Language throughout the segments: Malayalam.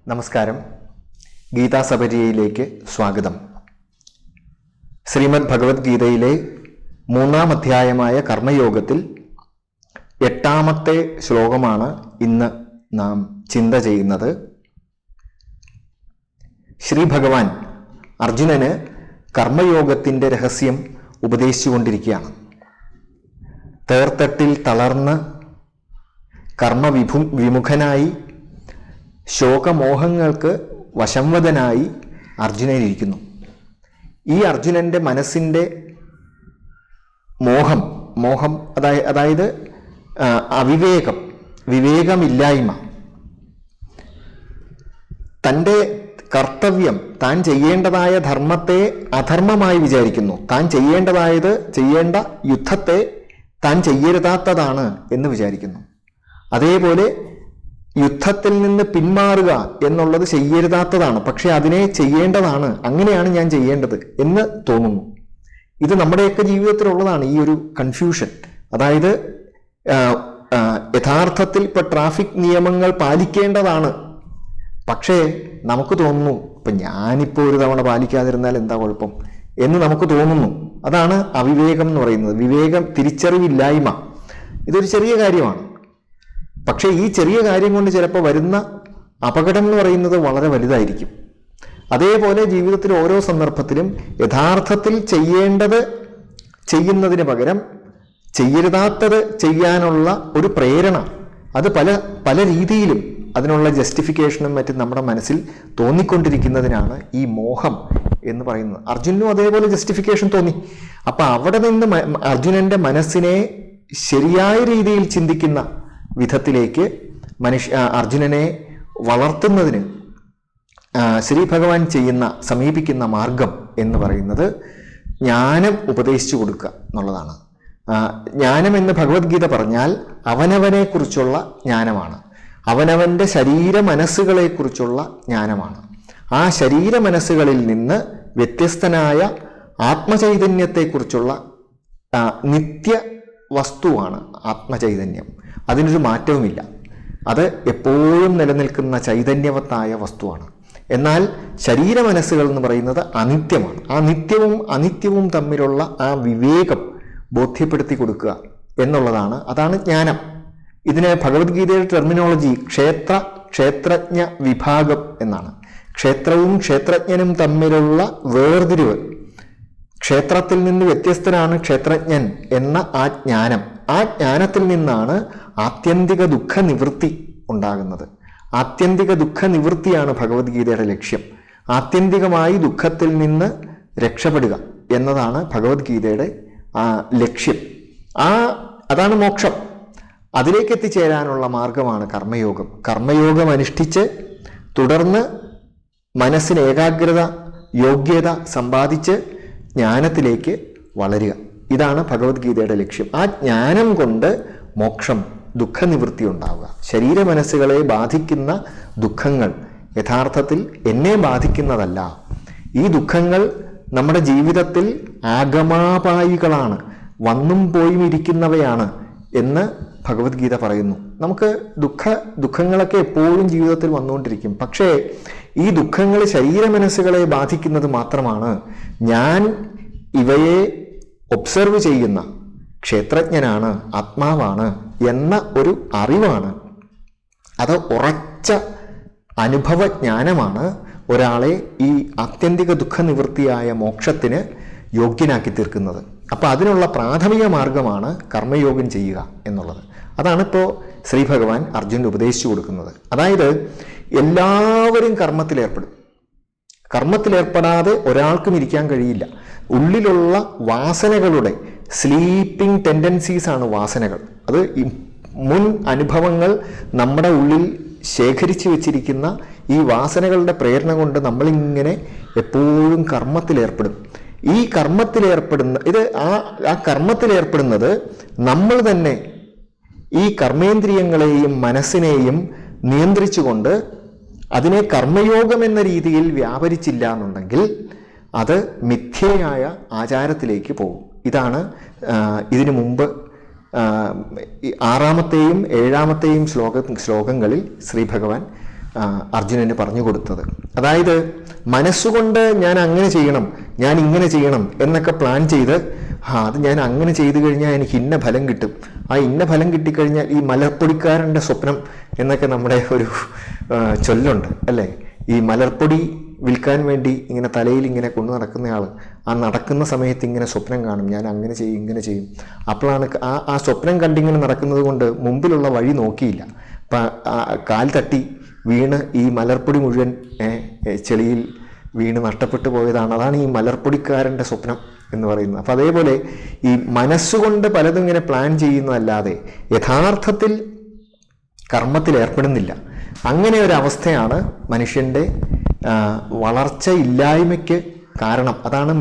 നമസ്കാരം. ഗീതാ സബരിയയിലേക്ക് സ്വാഗതം. ശ്രീമദ് ഭഗവത്ഗീതയിലെ 3-ാം അധ്യായമായ കർമ്മയോഗത്തിൽ 8-ാമത്തെ ശ്ലോകമാണ് ഇന്ന് നാം ചിന്ത ചെയ്യുന്നത്. ശ്രീ ഭഗവാൻ അർജുനന് കർമ്മയോഗത്തിൻ്റെ രഹസ്യം ഉപദേശിച്ചുകൊണ്ടിരിക്കുകയാണ്. തേർത്തട്ടിൽ തളർന്ന് വിമുഖനായി ശോകമോഹങ്ങൾക്ക് വശംവദനായി അർജുനനിരിക്കുന്നു. ഈ അർജുനൻ്റെ മനസ്സിൻ്റെ മോഹം അതായത് വിവേകമില്ലായ്മ, തൻ്റെ കർത്തവ്യം, താൻ ചെയ്യേണ്ടതായ ധർമ്മത്തെ അധർമ്മമായി വിചാരിക്കുന്നു. താൻ ചെയ്യേണ്ട യുദ്ധത്തെ താൻ ചെയ്യരുതാത്തതാണ് എന്ന് വിചാരിക്കുന്നു. അതേപോലെ യുദ്ധത്തിൽ നിന്ന് പിന്മാറുക എന്നുള്ളത് ചെയ്യരുതാത്തതാണ്, പക്ഷെ അതിനെ ചെയ്യേണ്ടതാണ്, അങ്ങനെയാണ് ഞാൻ ചെയ്യേണ്ടത് എന്ന് തോന്നുന്നു. ഇത് നമ്മുടെയൊക്കെ ജീവിതത്തിലുള്ളതാണ് ഈ ഒരു കൺഫ്യൂഷൻ. അതായത് യഥാർത്ഥത്തിൽ ഇപ്പൊ ട്രാഫിക് നിയമങ്ങൾ പാലിക്കേണ്ടതാണ്, പക്ഷേ നമുക്ക് തോന്നുന്നു ഞാനിപ്പോൾ ഒരു തവണ പാലിക്കാതിരുന്നാൽ എന്താ കുഴപ്പം എന്ന് നമുക്ക് തോന്നുന്നു. അതാണ് അവിവേകം എന്ന് പറയുന്നത്. തിരിച്ചറിവില്ലായ്മ. ഇതൊരു ചെറിയ കാര്യമാണ്, പക്ഷേ ഈ ചെറിയ കാര്യം കൊണ്ട് ചിലപ്പോൾ വരുന്ന അപകടം എന്ന് പറയുന്നത് വളരെ വലുതായിരിക്കും. അതേപോലെ ജീവിതത്തിൽ ഓരോ സന്ദർഭത്തിലും യഥാർത്ഥത്തിൽ ചെയ്യേണ്ടത് ചെയ്യുന്നതിന് പകരം ചെയ്യരുതാത്തത് ചെയ്യാനുള്ള ഒരു പ്രേരണ, അത് പല രീതിയിലും അതിനുള്ള ജസ്റ്റിഫിക്കേഷനും മറ്റും നമ്മുടെ മനസ്സിൽ തോന്നിക്കൊണ്ടിരിക്കുന്നതിനാണ് ഈ മോഹം എന്ന് പറയുന്നത്. അർജുനും അതേപോലെ ജസ്റ്റിഫിക്കേഷൻ തോന്നി. അപ്പം അവിടെ നിന്ന് അർജുനന്റെ മനസ്സിനെ ശരിയായ രീതിയിൽ ചിന്തിക്കുന്ന വിധത്തിലേക്ക് അർജുനനെ വളർത്തുന്നതിന് ശ്രീ ഭഗവാൻ സമീപിക്കുന്ന മാർഗം എന്ന് പറയുന്നത് ജ്ഞാനം ഉപദേശിച്ചു കൊടുക്കുക എന്നുള്ളതാണ്. ജ്ഞാനം എന്ന് ഭഗവത്ഗീത പറഞ്ഞാൽ അവനവനെ കുറിച്ചുള്ള ജ്ഞാനമാണ്, അവനവൻ്റെ ശരീര മനസ്സുകളെക്കുറിച്ചുള്ള ജ്ഞാനമാണ്. ആ ശരീര മനസ്സുകളിൽ നിന്ന് വ്യത്യസ്തനായ ആത്മചൈതന്യത്തെക്കുറിച്ചുള്ള നിത്യ വസ്തുവാണ് ആത്മചൈതന്യം. അതിനൊരു മാറ്റവുമില്ല. അത് എപ്പോഴും നിലനിൽക്കുന്ന ചൈതന്യവത്തായ വസ്തുവാണ്. എന്നാൽ ശരീര മനസ്സുകൾ എന്ന് പറയുന്നത് അനിത്യമാണ്. ആ നിത്യവും അനിത്യവും തമ്മിലുള്ള ആ വിവേകം ബോധ്യപ്പെടുത്തി കൊടുക്കുക എന്നുള്ളതാണ്. അതാണ് ജ്ഞാനം. ഇതിന് ഭഗവത്ഗീതയുടെ ടെർമിനോളജി ക്ഷേത്രജ്ഞ വിഭാഗം എന്നാണ്. ക്ഷേത്രവും ക്ഷേത്രജ്ഞനും തമ്മിലുള്ള വേർതിരിവ്. ക്ഷേത്രത്തിൽ നിന്ന് വ്യത്യസ്തനാണ് ക്ഷേത്രജ്ഞൻ എന്ന ആ ജ്ഞാനം. ആ ജ്ഞാനത്തിൽ നിന്നാണ് ആത്യന്തിക ദുഃഖ നിവൃത്തി ഉണ്ടാകുന്നത്. ആത്യന്തിക ദുഃഖ നിവൃത്തിയാണ് ഭഗവത്ഗീതയുടെ ലക്ഷ്യം. ആത്യന്തികമായി ദുഃഖത്തിൽ നിന്ന് രക്ഷപ്പെടുക എന്നതാണ് ഭഗവത്ഗീതയുടെ ലക്ഷ്യം. അതാണ് മോക്ഷം. അതിലേക്ക് എത്തിച്ചേരാനുള്ള മാർഗമാണ് കർമ്മയോഗം. കർമ്മയോഗം അനുഷ്ഠിച്ച് തുടർന്ന് മനസ്സിന് ഏകാഗ്രത, യോഗ്യത സമ്പാദിച്ച് ജ്ഞാനത്തിലേക്ക് വളരുക. ഇതാണ് ഭഗവത്ഗീതയുടെ ലക്ഷ്യം. ആ ജ്ഞാനം കൊണ്ട് മോക്ഷം, ദുഃഖനിവൃത്തി ഉണ്ടാവുക. ശരീര മനസ്സുകളെ ബാധിക്കുന്ന ദുഃഖങ്ങൾ യഥാർത്ഥത്തിൽ എന്നെ ബാധിക്കുന്നതല്ല. ഈ ദുഃഖങ്ങൾ നമ്മുടെ ജീവിതത്തിൽ ആഗമാപായികളാണ്, വന്നും പോയും ഇരിക്കുന്നവയാണ് എന്ന് ഭഗവത്ഗീത പറയുന്നു. നമുക്ക് ദുഃഖങ്ങളൊക്കെ എപ്പോഴും ജീവിതത്തിൽ വന്നുകൊണ്ടിരിക്കും. പക്ഷേ ഈ ദുഃഖങ്ങൾ ശരീര മനസ്സുകളെ ബാധിക്കുന്നത് മാത്രമാണ്. ഞാൻ ഇവയെ ഒബ്സർവ് ചെയ്യുന്ന ക്ഷേത്രജ്ഞനാണ്, ആത്മാവാണ് എന്ന ഒരു അറിവാണ്, അത് ഉറച്ച അനുഭവജ്ഞാനമാണ് ഒരാളെ ഈ ആത്യന്തിക ദുഃഖനിവൃത്തിയായ മോക്ഷത്തിന് യോഗ്യനാക്കി തീർക്കുന്നത്. അപ്പം അതിനുള്ള പ്രാഥമിക മാർഗമാണ് കർമ്മയോഗം ചെയ്യുക എന്നുള്ളത്. അതാണിപ്പോൾ ശ്രീ ഭഗവാൻ അർജുനന് ഉപദേശിച്ചു കൊടുക്കുന്നത്. അതായത് എല്ലാവരും കർമ്മത്തിലേർപ്പെടാതെ ഒരാൾക്കും ഇരിക്കാൻ കഴിയില്ല. ഉള്ളിലുള്ള വാസനകളുടെ സ്ലീപ്പിംഗ് ടെൻഡൻസീസ് ആണ് വാസനകൾ. അത് മുൻ അനുഭവങ്ങൾ നമ്മുടെ ഉള്ളിൽ ശേഖരിച്ചു വെച്ചിരിക്കുന്ന ഈ വാസനകളുടെ പ്രേരണ കൊണ്ട് നമ്മളിങ്ങനെ എപ്പോഴും കർമ്മത്തിലേർപ്പെടും. ഈ കർമ്മത്തിലേർപ്പെടുന്നത് നമ്മൾ തന്നെ ഈ കർമ്മേന്ദ്രിയങ്ങളെയും മനസ്സിനെയും നിയന്ത്രിച്ചുകൊണ്ട് അതിനെ കർമ്മയോഗം എന്ന രീതിയിൽ വ്യാപരിച്ചില്ല എന്നുണ്ടെങ്കിൽ അത് മിഥ്യയായ ആചാരത്തിലേക്ക് പോകും. ഇതാണ് ഇതിനു മുമ്പ് 6-ാമത്തെയും 7-ാമത്തെയും ശ്ലോകങ്ങളിൽ ശ്രീ ഭഗവാൻ അർജുനന് പറഞ്ഞു കൊടുത്തത്. അതായത് മനസ്സുകൊണ്ട് ഞാൻ അങ്ങനെ ചെയ്യണം, ഞാൻ ഇങ്ങനെ ചെയ്യണം എന്നൊക്കെ പ്ലാൻ ചെയ്ത് അത് ഞാൻ അങ്ങനെ ചെയ്തു കഴിഞ്ഞാൽ എനിക്ക് ഇന്ന ഫലം കിട്ടും, ആ ഇന്ന ഫലം കിട്ടിക്കഴിഞ്ഞാൽ ഈ മലർപ്പൊടിക്കാരൻ്റെ സ്വപ്നം എന്നൊക്കെ നമ്മുടെ ഒരു ചൊല്ലുണ്ട് അല്ലേ. ഈ മലർപ്പൊടി വിൽക്കാൻ വേണ്ടി ഇങ്ങനെ തലയിൽ ഇങ്ങനെ കൊണ്ടു നടക്കുന്നയാൾ ആ നടക്കുന്ന സമയത്ത് ഇങ്ങനെ സ്വപ്നം കാണും, ഞാൻ അങ്ങനെ ചെയ്യും ഇങ്ങനെ ചെയ്യും. അപ്പോഴാണ് ആ സ്വപ്നം കണ്ടിങ്ങനെ നടക്കുന്നത് കൊണ്ട് മുമ്പിലുള്ള വഴി നോക്കിയില്ല, കാൽ തട്ടി വീണ് ഈ മലർപ്പൊടി മുഴുവൻ ചെളിയിൽ വീണ് നഷ്ടപ്പെട്ടു പോയതാണ്. അതാണ് ഈ മലർപ്പൊടിക്കാരൻ്റെ സ്വപ്നം എന്ന് പറയുന്നത്. അപ്പം അതേപോലെ ഈ മനസ്സുകൊണ്ട് പലതും ഇങ്ങനെ പ്ലാൻ ചെയ്യുന്നതല്ലാതെ യഥാർത്ഥത്തിൽ കർമ്മത്തിൽ ഏർപ്പെടുന്നില്ല. അങ്ങനെ ഒരു അവസ്ഥയാണ് മനുഷ്യൻ്റെ വളർച്ച ഇല്ലായ്മയ്ക്ക് കാരണം. അതാണ്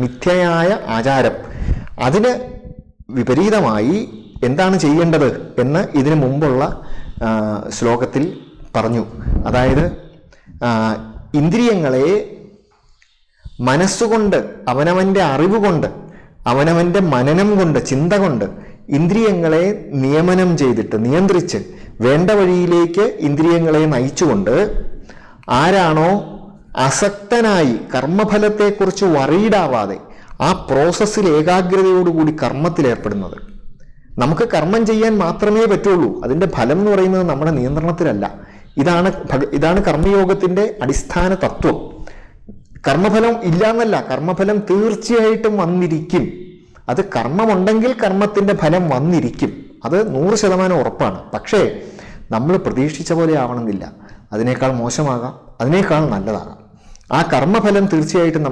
മിഥ്യയായ ആചാരം. അതിന് വിപരീതമായി എന്താണ് ചെയ്യേണ്ടത് എന്ന് ഇതിനു മുമ്പുള്ള ശ്ലോകത്തിൽ പറഞ്ഞു. അതായത് ഇന്ദ്രിയങ്ങളെ മനസ്സുകൊണ്ട്, അവനവൻ്റെ അറിവ് കൊണ്ട്, അവനവൻ്റെ മനനം കൊണ്ട്, ചിന്ത കൊണ്ട് ഇന്ദ്രിയങ്ങളെ നിയമനം ചെയ്തിട്ട് നിയന്ത്രിച്ച് വേണ്ട വഴിയിലേക്ക് ഇന്ദ്രിയങ്ങളെ നയിച്ചുകൊണ്ട് ആരാണോ അസക്തനായി കർമ്മഫലത്തെക്കുറിച്ച് വറീഡാവാതെ ആ പ്രോസസ്സിൽ ഏകാഗ്രതയോടുകൂടി കർമ്മത്തിലേർപ്പെടുന്നത്. നമുക്ക് കർമ്മം ചെയ്യാൻ മാത്രമേ പറ്റുള്ളൂ, അതിൻ്റെ ഫലം എന്ന് പറയുന്നത് നമ്മുടെ നിയന്ത്രണത്തിലല്ല. ഇതാണ് കർമ്മയോഗത്തിൻ്റെ അടിസ്ഥാന തത്വം. കർമ്മഫലം ഇല്ലാന്നല്ല, കർമ്മഫലം തീർച്ചയായിട്ടും വന്നിരിക്കും. അത് കർമ്മമുണ്ടെങ്കിൽ കർമ്മത്തിൻ്റെ ഫലം വന്നിരിക്കും, അത് 100% ഉറപ്പാണ്. പക്ഷേ നമ്മൾ പ്രതീക്ഷിച്ച പോലെ ആവണമെന്നില്ല, അതിനേക്കാൾ മോശമാകാം, അതിനേക്കാൾ നല്ലതാകാം. ആ കർമ്മഫലം തീർച്ചയായിട്ടും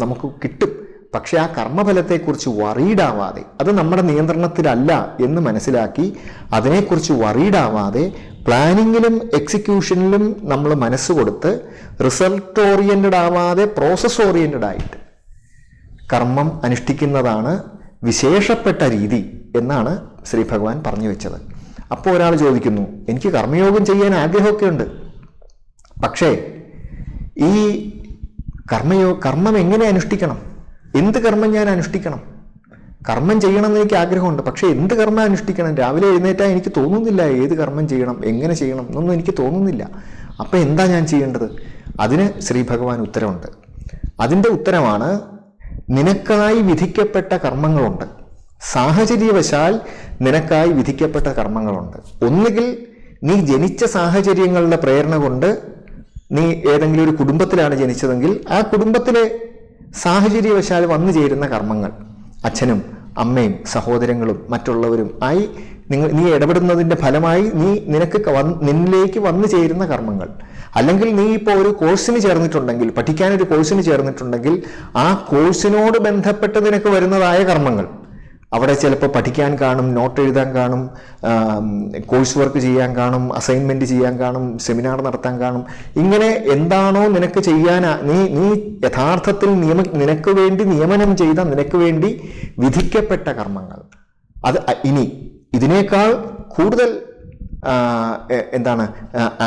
നമുക്ക് കിട്ടും. പക്ഷെ ആ കർമ്മഫലത്തെക്കുറിച്ച് വറീഡാവാതെ, അത് നമ്മുടെ നിയന്ത്രണത്തിലല്ല എന്ന് മനസ്സിലാക്കി അതിനെക്കുറിച്ച് വറീഡാവാതെ പ്ലാനിങ്ങിലും എക്സിക്യൂഷനിലും നമ്മൾ മനസ്സ് കൊടുത്ത് റിസൾട്ട് ഓറിയൻറ്റഡ് ആവാതെ പ്രോസസ് ഓറിയൻറ്റഡ് ആയിട്ട് കർമ്മം അനുഷ്ഠിക്കുന്നതാണ് വിശേഷപ്പെട്ട രീതി എന്നാണ് ശ്രീ ഭഗവാൻ പറഞ്ഞു വെച്ചത്. അപ്പോൾ ഒരാൾ ചോദിക്കുന്നു, എനിക്ക് കർമ്മയോഗം ചെയ്യാൻ ആഗ്രഹമൊക്കെ ഉണ്ട്, പക്ഷേ ഈ കർമ്മം എങ്ങനെ അനുഷ്ഠിക്കണം, എന്ത് കർമ്മം ഞാൻ അനുഷ്ഠിക്കണം? കർമ്മം ചെയ്യണമെന്ന് എനിക്ക് ആഗ്രഹമുണ്ട്, പക്ഷേ എന്ത് കർമ്മം അനുഷ്ഠിക്കണം? രാവിലെ എഴുന്നേറ്റാൽ എനിക്ക് തോന്നുന്നില്ല ഏത് കർമ്മം ചെയ്യണം, എങ്ങനെ ചെയ്യണം എന്നൊന്നും എനിക്ക് തോന്നുന്നില്ല. അപ്പം എന്താ ഞാൻ ചെയ്യേണ്ടത്? അതിന് ശ്രീ ഭഗവാൻ ഉത്തരവുണ്ട്. അതിൻ്റെ ഉത്തരമാണ്, നിനക്കായി വിധിക്കപ്പെട്ട കർമ്മങ്ങളുണ്ട്, സാഹചര്യവശാൽ നിനക്കായി വിധിക്കപ്പെട്ട കർമ്മങ്ങളുണ്ട്. ഒന്നുകിൽ നീ ജനിച്ച സാഹചര്യങ്ങളുടെ പ്രേരണ കൊണ്ട്, നീ ഏതെങ്കിലും ഒരു കുടുംബത്തിലാണ് ജനിച്ചതെങ്കിൽ ആ കുടുംബത്തിലെ സാഹചര്യവശാൽ വന്നു ചേരുന്ന കർമ്മങ്ങൾ, അച്ഛനും അമ്മയും സഹോദരങ്ങളും മറ്റുള്ളവരും ആയി നീ ഇടപെടുന്നതിൻ്റെ ഫലമായി നിന്നിലേക്ക് വന്നു ചേരുന്ന കർമ്മങ്ങൾ. അല്ലെങ്കിൽ നീ ഇപ്പോൾ ഒരു കോഴ്സിന് ചേർന്നിട്ടുണ്ടെങ്കിൽ, പഠിക്കാനൊരു കോഴ്സിന് ചേർന്നിട്ടുണ്ടെങ്കിൽ ആ കോഴ്സിനോട് ബന്ധപ്പെട്ട് നിനക്ക് വരുന്നതായ കർമ്മങ്ങൾ. അവിടെ ചിലപ്പോൾ പഠിക്കാൻ കാണും, നോട്ട് എഴുതാൻ കാണും, കോഴ്സ് വർക്ക് ചെയ്യാൻ കാണും, അസൈൻമെൻറ്റ് ചെയ്യാൻ കാണും, സെമിനാർ നടത്താൻ കാണും. ഇങ്ങനെ എന്താണോ നിനക്ക് ചെയ്യാൻ നീ യഥാർത്ഥത്തിൽ നിനക്ക് വേണ്ടി നിയമനം ചെയ്ത, നിനക്ക് വേണ്ടി വിധിക്കപ്പെട്ട കർമ്മങ്ങൾ. അത് ഇനി ഇതിനേക്കാൾ കൂടുതൽ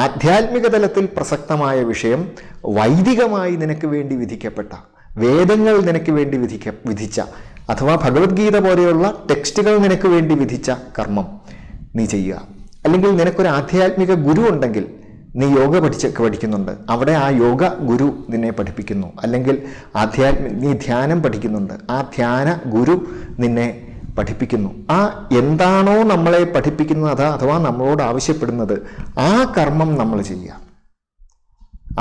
ആധ്യാത്മിക തലത്തിൽ പ്രസക്തമായ വിഷയം, വൈദികമായി നിനക്ക് വേണ്ടി വിധിക്കപ്പെട്ട, വേദങ്ങൾ നിനക്ക് വേണ്ടി വിധിച്ച, അഥവാ ഭഗവത്ഗീത പോലെയുള്ള ടെക്സ്റ്റുകൾ നിനക്ക് വേണ്ടി വിധിച്ച കർമ്മം നീ ചെയ്യുക. അല്ലെങ്കിൽ നിനക്കൊരു ആധ്യാത്മിക ഗുരു ഉണ്ടെങ്കിൽ, നീ യോഗ പഠിക്കുന്നുണ്ട്, അവിടെ ആ യോഗ ഗുരു നിന്നെ പഠിപ്പിക്കുന്നു. അല്ലെങ്കിൽ നീ ധ്യാനം പഠിക്കുന്നുണ്ട്, ആ ധ്യാന ഗുരു നിന്നെ പഠിപ്പിക്കുന്നു. ആ എന്താണോ നമ്മളെ പഠിപ്പിക്കുന്നത്, അഥവാ നമ്മളോട് ആവശ്യപ്പെടുന്നത്, ആ കർമ്മം നമ്മൾ ചെയ്യുക.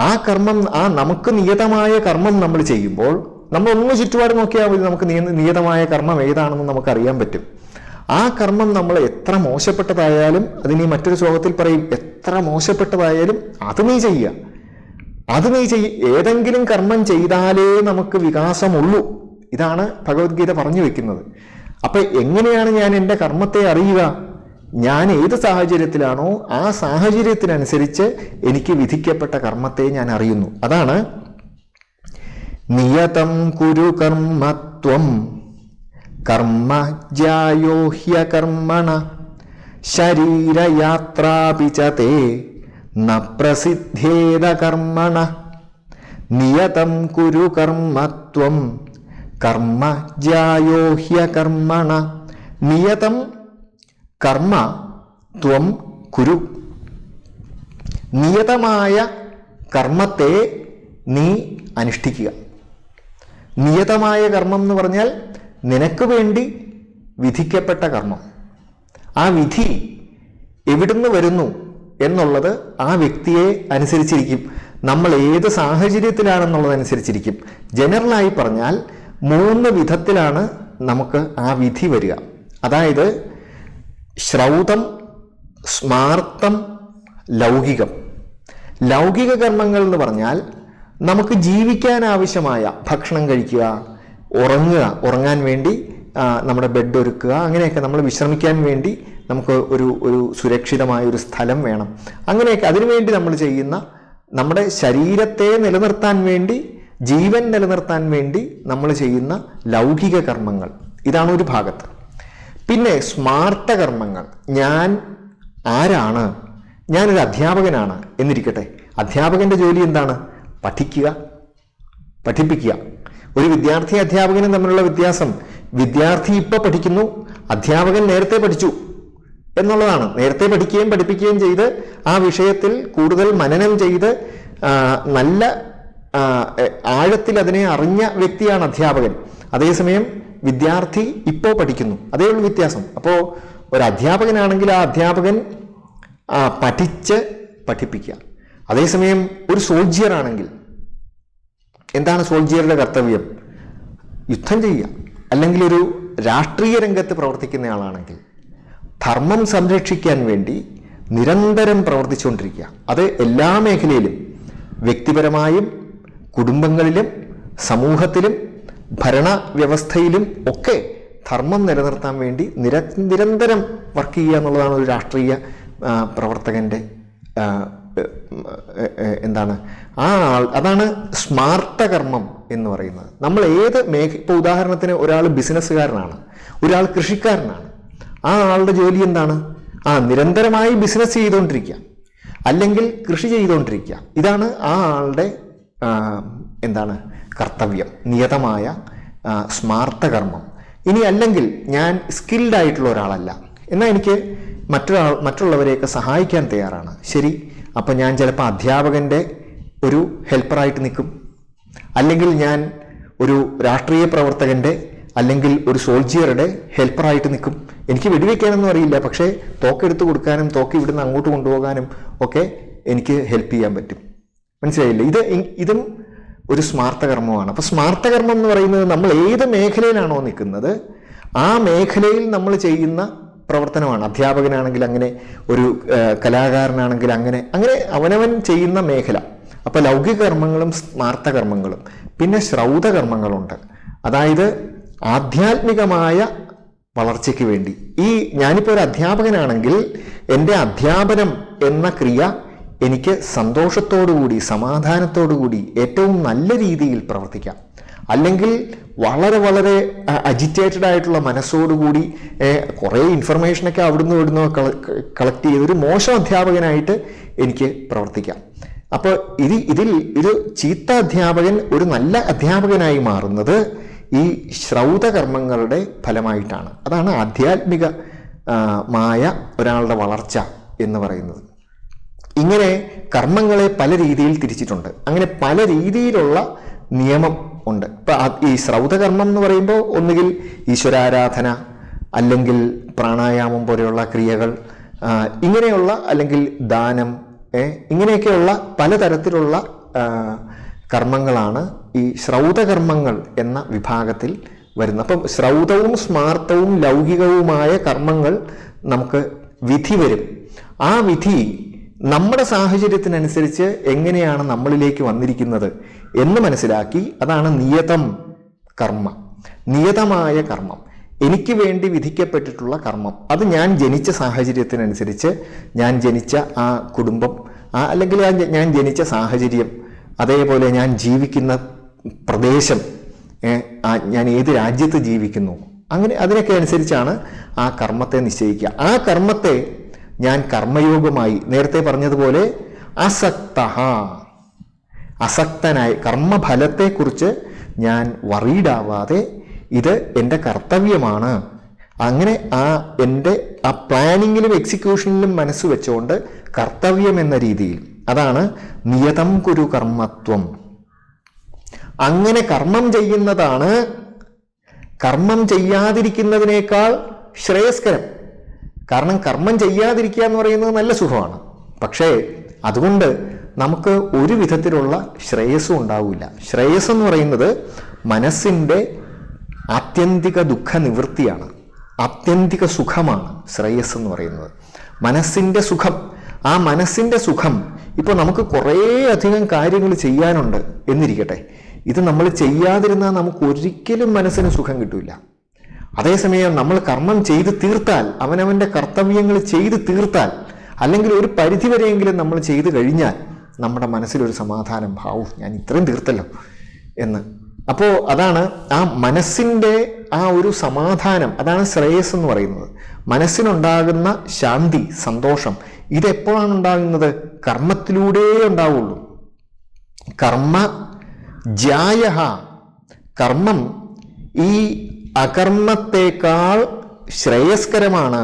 ആ കർമ്മം, ആ നമുക്ക് നിയതമായ കർമ്മം നമ്മൾ ചെയ്യുമ്പോൾ, നമ്മളൊന്ന് ചുറ്റുപാട് നോക്കിയാൽ മതി, നമുക്ക് നിയതമായ കർമ്മം ഏതാണെന്ന് നമുക്കറിയാൻ പറ്റും. ആ കർമ്മം നമ്മൾ എത്ര മോശപ്പെട്ടതായാലും, അതിന് മറ്റൊരു ശ്ലോകത്തിൽ പറയും, എത്ര മോശപ്പെട്ടതായാലും അത് നീ ചെയ്യുക. ഏതെങ്കിലും കർമ്മം ചെയ്താലേ നമുക്ക് വികാസമുള്ളൂ. ഇതാണ് ഭഗവത്ഗീത പറഞ്ഞു വെക്കുന്നത്. അപ്പൊ എങ്ങനെയാണ് ഞാൻ എൻ്റെ കർമ്മത്തെ അറിയുക? ഞാൻ ഏത് സാഹചര്യത്തിലാണോ ആ സാഹചര്യത്തിനനുസരിച്ച് എനിക്ക് വിധിക്കപ്പെട്ട കർമ്മത്തെ ഞാൻ അറിയുന്നു. അതാണ് നിയതം കുരു കർമ്മത്വം കർമ്മ ജ്യായോ ഹ്യകർമ്മണ ശരീരയാത്രാപി ച തേ ന പ്രസിദ്ധേത കർമ്മണ. നിയതം കുരു കർമ്മത്വം കർമ്മ ജ്യായോ ഹ്യകർമ്മണ. നിയതം കർമ്മ ത്വം കുരു. നിയതമായ കർമ്മത്തെ നീ അനുഷ്ഠിക്കുക. നിയതമായ കർമ്മം എന്ന് പറഞ്ഞാൽ നിനക്ക് വേണ്ടി വിധിക്കപ്പെട്ട കർമ്മം. ആ വിധി എവിടുന്ന് വരുന്നു എന്നുള്ളത് ആ വ്യക്തിയെ അനുസരിച്ചിരിക്കും, നമ്മൾ ഏത് സാഹചര്യത്തിലാണെന്നുള്ളതനുസരിച്ചിരിക്കും. ജനറലായി പറഞ്ഞാൽ 3 വിധത്തിലാണ് നമുക്ക് ആ വിധി വരിക. അതായത് ശ്രൗതം, സ്മാർത്തം, ലൗകികം. ലൗകിക കർമ്മങ്ങൾ എന്ന് പറഞ്ഞാൽ നമുക്ക് ജീവിക്കാൻ ആവശ്യമായ ഭക്ഷണം കഴിക്കുക, ഉറങ്ങാൻ വേണ്ടി നമ്മുടെ ബെഡ് ഒരുക്കുക, അങ്ങനെയൊക്കെ നമ്മൾ വിശ്രമിക്കാൻ വേണ്ടി നമുക്ക് ഒരു സുരക്ഷിതമായ ഒരു സ്ഥലം വേണം. അങ്ങനെയൊക്കെ അതിനുവേണ്ടി നമ്മൾ ചെയ്യുന്ന, നമ്മുടെ ശരീരത്തെ നിലനിർത്താൻ വേണ്ടി, ജീവൻ നിലനിർത്താൻ വേണ്ടി നമ്മൾ ചെയ്യുന്ന ലൗകിക കർമ്മങ്ങൾ, ഇതാണ് ഒരു ഭാഗത്ത്. പിന്നെ സ്മാർത്ത കർമ്മങ്ങൾ. ഞാൻ ആരാണ്? ഞാനൊരു അധ്യാപകനാണ് എന്നിരിക്കട്ടെ. അധ്യാപകന്റെ ജോലി എന്താണ്? പഠിക്കുക, പഠിപ്പിക്കുക. ഒരു വിദ്യാർത്ഥി അധ്യാപകനും തമ്മിലുള്ള വ്യത്യാസം, വിദ്യാർത്ഥി ഇപ്പോൾ പഠിക്കുന്നു, അധ്യാപകൻ നേരത്തെ പഠിച്ചു എന്നുള്ളതാണ്. നേരത്തെ പഠിക്കുകയും പഠിപ്പിക്കുകയും ചെയ്ത് ആ വിഷയത്തിൽ കൂടുതൽ മനനം ചെയ്ത് നല്ല ആഴത്തിൽ അതിനെ അറിഞ്ഞ വ്യക്തിയാണ് അധ്യാപകൻ. അതേസമയം വിദ്യാർത്ഥി ഇപ്പോൾ പഠിക്കുന്നു, അതേ ഉള്ളൂ വ്യത്യാസം. അപ്പോൾ ഒരു അധ്യാപകനാണെങ്കിൽ ആ അധ്യാപകൻ പഠിച്ച് പഠിപ്പിക്കുക. അതേസമയം ഒരു സോൾജിയർ ആണെങ്കിൽ എന്താണ് സോൾജിയറുടെ കർത്തവ്യം? യുദ്ധം ചെയ്യുക. അല്ലെങ്കിൽ ഒരു രാഷ്ട്രീയ രംഗത്ത് പ്രവർത്തിക്കുന്നയാളാണെങ്കിൽ ധർമ്മം സംരക്ഷിക്കാൻ വേണ്ടി നിരന്തരം പ്രവർത്തിച്ചുകൊണ്ടിരിക്കുക. അത് എല്ലാ മേഖലയിലും, വ്യക്തിപരമായും കുടുംബങ്ങളിലും സമൂഹത്തിലും ഭരണ വ്യവസ്ഥയിലും ഒക്കെ ധർമ്മം നിലനിർത്താൻ വേണ്ടി നിരന്തരം വർക്ക് ചെയ്യുക എന്നുള്ളതാണ് ഒരു രാഷ്ട്രീയ പ്രവർത്തകൻ്റെ അതാണ് സ്മാർത്ത കർമ്മം എന്ന് പറയുന്നത്. നമ്മൾ ഏത് ഇപ്പോൾ ഉദാഹരണത്തിന് ഒരാൾ ബിസിനസ്സുകാരനാണ്, ഒരാൾ കൃഷിക്കാരനാണ്. ആ ആളുടെ ജോലി എന്താണ്? നിരന്തരമായി ബിസിനസ് ചെയ്തുകൊണ്ടിരിക്കുക, അല്ലെങ്കിൽ കൃഷി ചെയ്തുകൊണ്ടിരിക്കുക. ഇതാണ് ആ ആളുടെ കർത്തവ്യം, നിയതമായ സ്മാർത്ത കർമ്മം. ഇനി അല്ലെങ്കിൽ ഞാൻ സ്കിൽഡ് ആയിട്ടുള്ള ഒരാളല്ല, എന്നാൽ എനിക്ക് മറ്റുള്ളവരെയൊക്കെ സഹായിക്കാൻ തയ്യാറാണ്. ശരി, അപ്പം ഞാൻ ചിലപ്പോൾ അധ്യാപകൻ്റെ ഒരു ഹെൽപ്പറായിട്ട് നിൽക്കും, അല്ലെങ്കിൽ ഞാൻ ഒരു രാഷ്ട്രീയ പ്രവർത്തകൻ്റെ അല്ലെങ്കിൽ ഒരു സോൾജിയറുടെ ഹെൽപ്പറായിട്ട് നിൽക്കും. എനിക്ക് വെടിവെക്കാനൊന്നും അറിയില്ല, പക്ഷേ തോക്കെടുത്ത് കൊടുക്കാനും തോക്ക് ഇവിടുന്ന് അങ്ങോട്ട് കൊണ്ടുപോകാനും ഒക്കെ എനിക്ക് ഹെൽപ്പ് ചെയ്യാൻ പറ്റും. മനസ്സിലായില്ലേ? ഇതും ഒരു സ്മാർത്ത കർമ്മമാണ്. അപ്പോൾ സ്മാർത്ത കർമ്മം എന്ന് പറയുന്നത് നമ്മൾ ഏത് മേഖലയിലാണോ നിൽക്കുന്നത് ആ മേഖലയിൽ നമ്മൾ ചെയ്യുന്ന പ്രവർത്തനമാണ്. അധ്യാപകനാണെങ്കിൽ അങ്ങനെ, ഒരു കലാകാരനാണെങ്കിൽ അങ്ങനെ അവനവൻ ചെയ്യുന്ന മേഖല. അപ്പോൾ ലൗകിക കർമ്മങ്ങളും സ്മാർത്ത കർമ്മങ്ങളും. പിന്നെ ശ്രൗത കർമ്മങ്ങളുണ്ട്, അതായത് ആധ്യാത്മികമായ വളർച്ചയ്ക്ക് വേണ്ടി. ഞാനിപ്പോൾ ഒരു അധ്യാപകനാണെങ്കിൽ എൻ്റെ അധ്യാപനം എന്ന ക്രിയ എനിക്ക് സന്തോഷത്തോടുകൂടി, സമാധാനത്തോടുകൂടി, ഏറ്റവും നല്ല രീതിയിൽ പ്രവർത്തിക്കാം. അല്ലെങ്കിൽ വളരെ വളരെ അജിറ്റേറ്റഡ് ആയിട്ടുള്ള മനസ്സോടുകൂടി കുറേ ഇൻഫർമേഷനൊക്കെ അവിടുന്ന് ഇവിടുന്ന് കളക്ട് ചെയ്ത് ഒരു മോശം അധ്യാപകനായിട്ട് എനിക്ക് പ്രവർത്തിക്കാം. അപ്പോൾ ഇത് ചീത്ത അധ്യാപകൻ ഒരു നല്ല അധ്യാപകനായി മാറുന്നത് ഈ ശ്രൗത കർമ്മങ്ങളുടെ ഫലമായിട്ടാണ്. അതാണ് ആധ്യാത്മികമായ ഒരാളുടെ വളർച്ച എന്ന് പറയുന്നത്. ഇങ്ങനെ കർമ്മങ്ങളെ പല രീതിയിൽ തിരിച്ചിട്ടുണ്ട്. അങ്ങനെ പല രീതിയിലുള്ള നിയമം ഉണ്ട്. ഇപ്പം ഈ ശ്രൗതകർമ്മം എന്ന് പറയുമ്പോൾ ഒന്നുകിൽ ഈശ്വരാരാധന, അല്ലെങ്കിൽ പ്രാണായാമം പോലെയുള്ള ക്രിയകൾ, ഇങ്ങനെയുള്ള, അല്ലെങ്കിൽ ദാനം, ഇങ്ങനെയൊക്കെയുള്ള പലതരത്തിലുള്ള കർമ്മങ്ങളാണ് ഈ ശ്രൗതകർമ്മങ്ങൾ എന്ന വിഭാഗത്തിൽ വരുന്നത്. അപ്പം ശ്രൗതവും സ്മാർത്തവും ലൗകികവുമായ കർമ്മങ്ങൾ നമുക്ക് വിധി വരും. ആ വിധി നമ്മുടെ സാഹചര്യത്തിനനുസരിച്ച് എങ്ങനെയാണ് നമ്മളിലേക്ക് വന്നിരിക്കുന്നത് എന്ന് മനസ്സിലാക്കി, അതാണ് നിയതം കർമ്മ, നിയതമായ കർമ്മം, എനിക്ക് വേണ്ടി വിധിക്കപ്പെട്ടിട്ടുള്ള കർമ്മം. അത് ഞാൻ ജനിച്ച സാഹചര്യത്തിനനുസരിച്ച്, ഞാൻ ജനിച്ച ആ കുടുംബം, അല്ലെങ്കിൽ ഞാൻ ജനിച്ച സാഹചര്യം, അതേപോലെ ഞാൻ ജീവിക്കുന്ന പ്രദേശം, ഞാൻ ഏത് രാജ്യത്ത് ജീവിക്കുന്നു, അങ്ങനെ അതിനൊക്കെ അനുസരിച്ചാണ് ആ കർമ്മത്തെ നിശ്ചയിക്കുക. ആ കർമ്മത്തെ ഞാൻ കർമ്മയോഗമായി, നേരത്തെ പറഞ്ഞതുപോലെ അസക്തനായി, കർമ്മഫലത്തെക്കുറിച്ച് ഞാൻ വറീഡാവാതെ ഇത് എൻ്റെ കർത്തവ്യമാണ്, അങ്ങനെ എൻ്റെ പ്ലാനിങ്ങിലും എക്സിക്യൂഷനിലും മനസ്സ് വെച്ചുകൊണ്ട് കർത്തവ്യം എന്ന രീതിയിൽ അതാണ് നിയതം കുരു കർമ്മത്വം. അങ്ങനെ കർമ്മം ചെയ്യുന്നതാണ് കർമ്മം ചെയ്യാതിരിക്കുന്നതിനേക്കാൾ ശ്രേയസ്കരം. കാരണം കർമ്മം ചെയ്യാതിരിക്കുക എന്ന് പറയുന്നത് നല്ല സുഖമാണ്. പക്ഷേ അതുകൊണ്ട് നമുക്ക് ഒരു വിധത്തിലുള്ള ശ്രേയസ്സും ഉണ്ടാവില്ല. ശ്രേയസ് എന്ന് പറയുന്നത് മനസ്സിൻ്റെ ആത്യന്തിക ദുഃഖ നിവൃത്തിയാണ്, ആത്യന്തിക സുഖമാണ് ശ്രേയസ് എന്ന് പറയുന്നത്. മനസ്സിൻ്റെ സുഖം. ആ മനസ്സിൻ്റെ സുഖം ഇപ്പോൾ നമുക്ക് കുറേ അധികം കാര്യങ്ങൾ ചെയ്യാനുണ്ട് എന്നിരിക്കട്ടെ, ഇത് നമ്മൾ ചെയ്യാതിരുന്നാൽ നമുക്ക് ഒരിക്കലും മനസ്സിന് സുഖം കിട്ടില്ല. അതേസമയം നമ്മൾ കർമ്മം ചെയ്ത് തീർത്താൽ, അവനവൻ്റെ കർത്തവ്യങ്ങൾ ചെയ്ത് തീർത്താൽ, അല്ലെങ്കിൽ ഒരു പരിധിവരെയെങ്കിലും നമ്മൾ ചെയ്തു കഴിഞ്ഞാൽ നമ്മുടെ മനസ്സിലൊരു സമാധാനം, ഭാവു ഞാൻ ഇത്രയും തീർത്തല്ലോ എന്ന്. അപ്പോൾ അതാണ് ആ മനസ്സിൻ്റെ ആ ഒരു സമാധാനം, അതാണ് ശ്രേയസ് എന്ന് പറയുന്നത്. മനസ്സിനുണ്ടാകുന്ന ശാന്തി, സന്തോഷം, ഇതെപ്പോഴാണ് ഉണ്ടാകുന്നത്? കർമ്മത്തിലൂടെ ഉണ്ടാവുള്ളൂ. കർമ്മ ജായഹ, കർമ്മം ഈ അകർമ്മത്തേക്കാൾ ശ്രേയസ്കരമാണ്.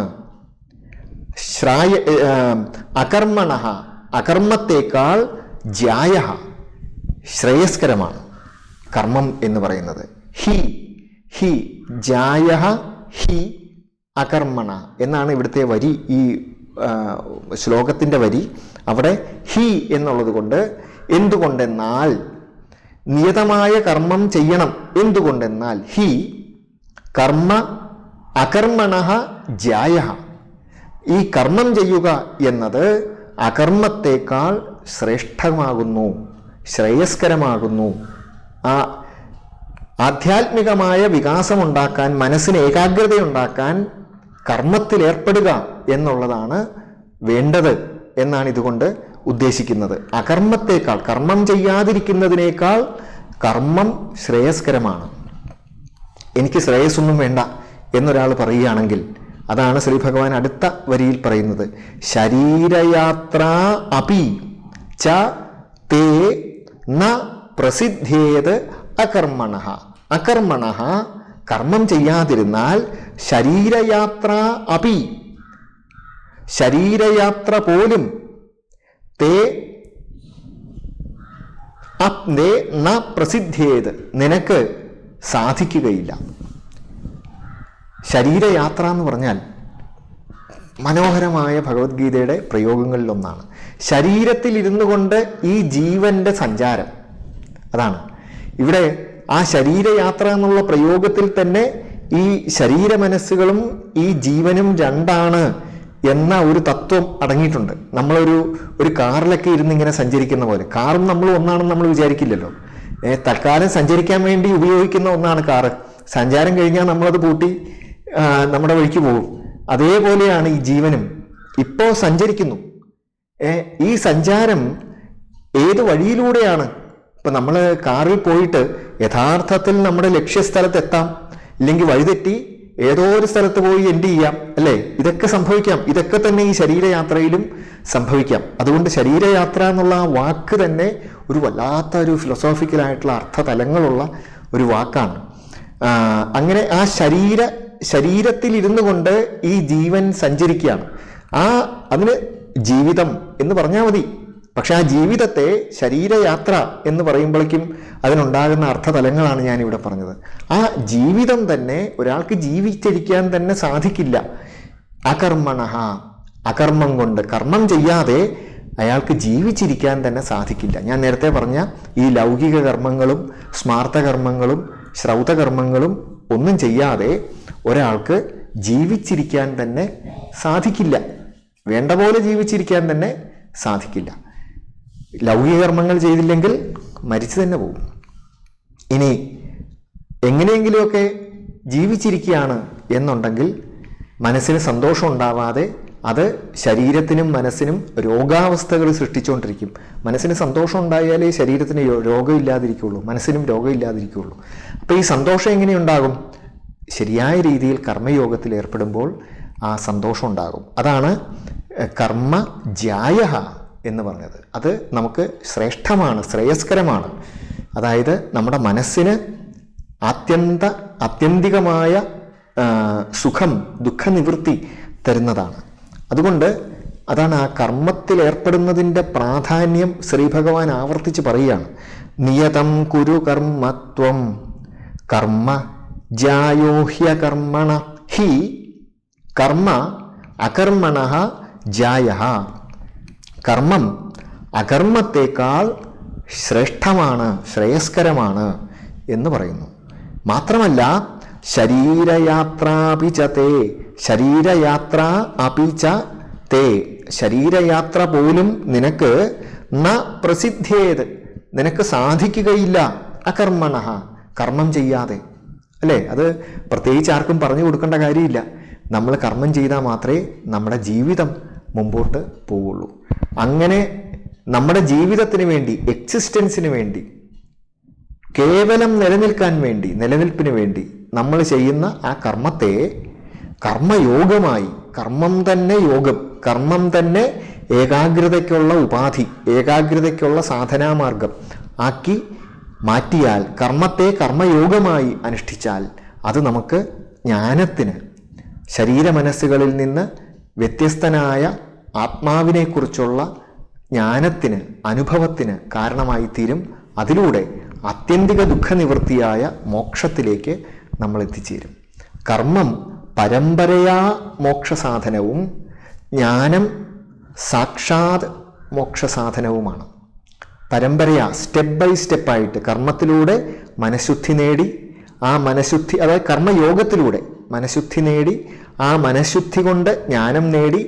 അകർമ്മണഃ, അകർമ്മത്തേക്കാൾ ജായഹ, ശ്രേയസ്കരമാണ് കർമ്മം എന്ന് പറയുന്നത്. ഹി ജായഹ ഹി അകർമ്മണ എന്നാണ് ഇവിടുത്തെ വരി, ഈ ശ്ലോകത്തിൻ്റെ വരി. അവിടെ ഹി എന്നുള്ളത് കൊണ്ട്, എന്തുകൊണ്ടെന്നാൽ നിയതമായ കർമ്മം ചെയ്യണം. എന്തുകൊണ്ടെന്നാൽ ഹി കർമ്മ അകർമ്മണഃ ജായഹ, ഈ കർമ്മം ചെയ്യുക എന്നത് അകർമ്മത്തേക്കാൾ ശ്രേഷ്ഠമാകുന്നു, ശ്രേയസ്കരമാകുന്നു. ആ ആധ്യാത്മികമായ വികാസമുണ്ടാക്കാൻ, മനസ്സിന് ഏകാഗ്രതയുണ്ടാക്കാൻ കർമ്മത്തിൽ ഏർപ്പെടുക എന്നുള്ളതാണ് വേണ്ടത് എന്നാണ് ഇതുകൊണ്ട് ഉദ്ദേശിക്കുന്നത്. അകർമ്മത്തേക്കാൾ, കർമ്മം ചെയ്യാതിരിക്കുന്നതിനേക്കാൾ കർമ്മം ശ്രേയസ്കരമാണ്. എനിക്ക് ശ്രേയസ്സൊന്നും വേണ്ട എന്നൊരാൾ പറയുകയാണെങ്കിൽ, അതാണ് ശ്രീ ഭഗവാൻ അടുത്ത വരിയിൽ പറയുന്നത്, ശരീരയാത്ര അപി ച തേ ന പ്രസിദ്ധേത് അകർമ്മണഃ. അകർമ്മണഃ, കർമ്മം ചെയ്യാതിരുന്നാൽ, ശരീരയാത്ര അപി, ശരീരയാത്ര പോലും, തേ ന പ്രസിദ്ധേത്, നിനക്ക് സാധിക്കുകയില്ല. ശരീരയാത്ര എന്ന് പറഞ്ഞാൽ മനോഹരമായ ഭഗവത്ഗീതയുടെ പ്രയോഗങ്ങളിലൊന്നാണ്. ശരീരത്തിൽ ഇരുന്നു കൊണ്ട് ഈ ജീവന്റെ സഞ്ചാരം, അതാണ് ഇവിടെ ആ ശരീരയാത്ര എന്നുള്ള പ്രയോഗത്തിൽ തന്നെ ഈ ശരീരമനസ്സുകളും ഈ ജീവനും രണ്ടാണ് എന്ന ഒരു തത്വം അടങ്ങിയിട്ടുണ്ട്. നമ്മളൊരു കാറിലൊക്കെ ഇരുന്ന് ഇങ്ങനെ സഞ്ചരിക്കുന്ന പോലെ, കാറും നമ്മളും ഒന്നാണെന്ന് നമ്മൾ വിചാരിക്കില്ലല്ലോ. തൽക്കാലം സഞ്ചരിക്കാൻ വേണ്ടി ഉപയോഗിക്കുന്ന ഒന്നാണ് കാറ്. സഞ്ചാരം കഴിഞ്ഞാൽ നമ്മളത് പൂട്ടി നമ്മുടെ വഴിക്ക് പോകും. അതേപോലെയാണ് ഈ ജീവനും. ഇപ്പോൾ സഞ്ചരിക്കുന്നു. ഈ സഞ്ചാരം ഏത് വഴിയിലൂടെയാണ്? ഇപ്പം നമ്മൾ കാറിൽ പോയിട്ട് യഥാർത്ഥത്തിൽ നമ്മുടെ ലക്ഷ്യസ്ഥലത്ത് എത്താം, ഇല്ലെങ്കിൽ വഴിതെറ്റി ഏതോ ഒരു സ്ഥലത്ത് പോയി എൻഡ് ചെയ്യാം, അല്ലേ? ഇതൊക്കെ സംഭവിക്കാം. ഇതൊക്കെ തന്നെ ഈ ശരീരയാത്രയിലും സംഭവിക്കാം. അതുകൊണ്ട് ശരീരയാത്ര എന്നുള്ള ആ വാക്ക് തന്നെ ഒരു വല്ലാത്ത ഒരു ഫിലോസോഫിക്കലായിട്ടുള്ള അർത്ഥതലങ്ങളുള്ള ഒരു വാക്കാണ്. അങ്ങനെ ആ ശരീരത്തിൽ ഇരുന്നു കൊണ്ട് ഈ ജീവൻ സഞ്ചരിക്കുകയാണ്. അതിന് ജീവിതം എന്ന് പറഞ്ഞാൽ മതി. പക്ഷെ ആ ജീവിതത്തെ ശരീരയാത്ര എന്ന് പറയുമ്പോഴേക്കും അതിനുണ്ടാകുന്ന അർത്ഥതലങ്ങളാണ് ഞാനിവിടെ പറഞ്ഞത്. ആ ജീവിതം തന്നെ ഒരാൾക്ക് ജീവിച്ചിരിക്കാൻ തന്നെ സാധിക്കില്ല. അകർമ്മണഃ, അകർമ്മം കൊണ്ട്, കർമ്മം ചെയ്യാതെ അയാൾക്ക് ജീവിച്ചിരിക്കാൻ തന്നെ സാധിക്കില്ല. ഞാൻ നേരത്തെ പറഞ്ഞ ഈ ലൗകിക കർമ്മങ്ങളും സ്മാർത്ഥകർമ്മങ്ങളും ശ്രൗതകർമ്മങ്ങളും ഒന്നും ചെയ്യാതെ ഒരാൾക്ക് ജീവിച്ചിരിക്കാൻ തന്നെ സാധിക്കില്ല. വേണ്ട പോലെ ജീവിച്ചിരിക്കാൻ തന്നെ സാധിക്കില്ല. ലൗകിക കർമ്മങ്ങൾ ചെയ്തില്ലെങ്കിൽ മരിച്ചു തന്നെ പോകും. ഇനി എങ്ങനെയെങ്കിലുമൊക്കെ ജീവിച്ചിരിക്കുകയാണ് എന്നുണ്ടെങ്കിൽ മനസ്സിന് സന്തോഷം ഉണ്ടാവാതെ അത് ശരീരത്തിനും മനസ്സിനും രോഗാവസ്ഥകൾ സൃഷ്ടിച്ചുകൊണ്ടിരിക്കും. മനസ്സിന് സന്തോഷം ഉണ്ടായാലേ ശരീരത്തിന് രോഗമില്ലാതിരിക്കുകയുള്ളൂ, മനസ്സിനും രോഗമില്ലാതിരിക്കുകയുള്ളൂ. അപ്പോൾ ഈ സന്തോഷം എങ്ങനെയുണ്ടാകും? ശരിയായ രീതിയിൽ കർമ്മയോഗത്തിൽ ഏർപ്പെടുമ്പോൾ ആ സന്തോഷം ഉണ്ടാകും. അതാണ് കർമ്മ ജായഹ എന്ന് പറഞ്ഞത്. അത് നമുക്ക് ശ്രേഷ്ഠമാണ്, ശ്രേയസ്കരമാണ്. അതായത് നമ്മുടെ മനസ്സിന് ആത്യന്തികമായ സുഖം, ദുഃഖനിവൃത്തി തരുന്നതാണ്. അതുകൊണ്ട് അതാണ് ആ കർമ്മത്തിൽ ഏർപ്പെടുന്നതിൻ്റെ പ്രാധാന്യം ശ്രീ ഭഗവാൻ ആവർത്തിച്ച് പറയുകയാണ്. നിയതം കുരു കർമ്മത്വം കർമ്മ ജായോഹ്യകർമ്മണ ഹി കർമ്മ അകർമ്മണ ജായ. കർമ്മം അകർമ്മത്തേക്കാൾ ശ്രേഷ്ഠമാണ്, ശ്രേയസ്കരമാണ് എന്ന് പറയുന്നു. മാത്രമല്ല ശരീരയാത്രാപിചതേ, ശരീരയാത്ര അപിച തേ, ശരീരയാത്ര പോലും നിനക്ക് ന പ്രസിദ്ധേത്, നിനക്ക് സാധിക്കുകയില്ല അകർമ്മണ, കർമ്മം ചെയ്യാതെ. അല്ലേ? അത് പ്രത്യേകിച്ച് ആർക്കും പറഞ്ഞു കൊടുക്കേണ്ട കാര്യമില്ല. നമ്മൾ കർമ്മം ചെയ്താൽ മാത്രമേ നമ്മുടെ ജീവിതം മുമ്പോട്ട് പോവുള്ളൂ. അങ്ങനെ നമ്മുടെ ജീവിതത്തിന് വേണ്ടി, എക്സിസ്റ്റൻസിന് വേണ്ടി, കേവലം നിലനിൽക്കാൻ വേണ്ടി, നിലനിൽപ്പിന് വേണ്ടി നമ്മൾ ചെയ്യുന്ന ആ കർമ്മത്തെ കർമ്മയോഗമായി, കർമ്മം തന്നെ യോഗം, കർമ്മം തന്നെ ഏകാഗ്രതയ്ക്കുള്ള ഉപാധി, ഏകാഗ്രതയ്ക്കുള്ള സാധനാമാർഗം ആക്കി മാറ്റിയാൽ, കർമ്മത്തെ കർമ്മയോഗമായി അനുഷ്ഠിച്ചാൽ അത് നമുക്ക് ജ്ഞാനത്തിന്, ശരീരമനസ്സുകളിൽ നിന്ന് വ്യത്യസ്തനായ ആത്മാവിനെക്കുറിച്ചുള്ള ജ്ഞാനത്തിന്, അനുഭവത്തിന് കാരണമായി തീരും. അതിലൂടെ ആത്യന്തിക ദുഃഖനിവൃത്തിയായ മോക്ഷത്തിലേക്ക് നമ്മൾ എത്തിച്ചേരും. കർമ്മം പരമ്പരയാ മോക്ഷസാധനവും ജ്ഞാനം സാക്ഷാത് മോക്ഷസാധനവുമാണ്. പരമ്പരയാ, സ്റ്റെപ്പ് ബൈ സ്റ്റെപ്പായിട്ട് കർമ്മത്തിലൂടെ മനഃശുദ്ധി നേടി, ആ മനഃശുദ്ധി, അതായത് കർമ്മയോഗത്തിലൂടെ മനഃശുദ്ധി നേടി, ആ മനഃശുദ്ധി കൊണ്ട് ജ്ഞാനം നേടി,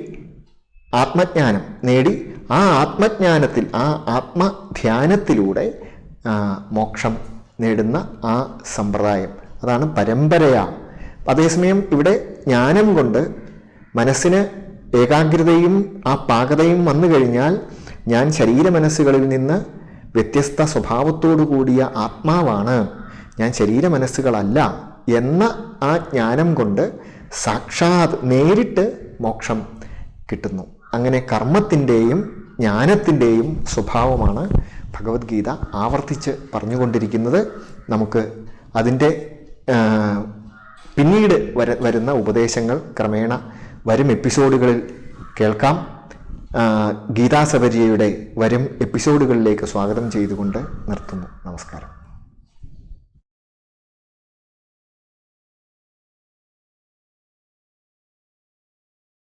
ആത്മജ്ഞാനം നേടി, ആ ആത്മജ്ഞാനത്തിൽ, ആ ആത്മധ്യാനത്തിലൂടെ മോക്ഷം നേടുന്ന ആ സമ്പ്രദായം, അതാണ് പരമ്പരയാ. അതേസമയം ഇവിടെ ജ്ഞാനം കൊണ്ട് മനസ്സിന് ഏകാഗ്രതയും ആ പാകതയും വന്നു കഴിഞ്ഞാൽ ഞാൻ ശരീരമനസ്സുകളിൽ നിന്ന് വ്യത്യസ്ത സ്വഭാവത്തോടു കൂടിയ ആത്മാവാണ്, ഞാൻ ശരീരമനസ്സുകളല്ല എന്ന ആ ജ്ഞാനം കൊണ്ട് സാക്ഷാത് നേരിട്ട് മോക്ഷം കിട്ടുന്നു. അങ്ങനെ കർമ്മത്തിൻ്റെയും ജ്ഞാനത്തിൻ്റെയും സ്വഭാവമാണ് ഭഗവത്ഗീത ആവർത്തിച്ച് പറഞ്ഞുകൊണ്ടിരിക്കുന്നത്. നമുക്ക് അതിൻ്റെ പിന്നീട് വരുന്ന ഉപദേശങ്ങൾ ക്രമേണ വരും എപ്പിസോഡുകളിൽ കേൾക്കാം. ഗീതാസപര്യയുടെ വരും എപ്പിസോഡുകളിലേക്ക് സ്വാഗതം ചെയ്തുകൊണ്ട് നിർത്തുന്നു. നമസ്കാരം.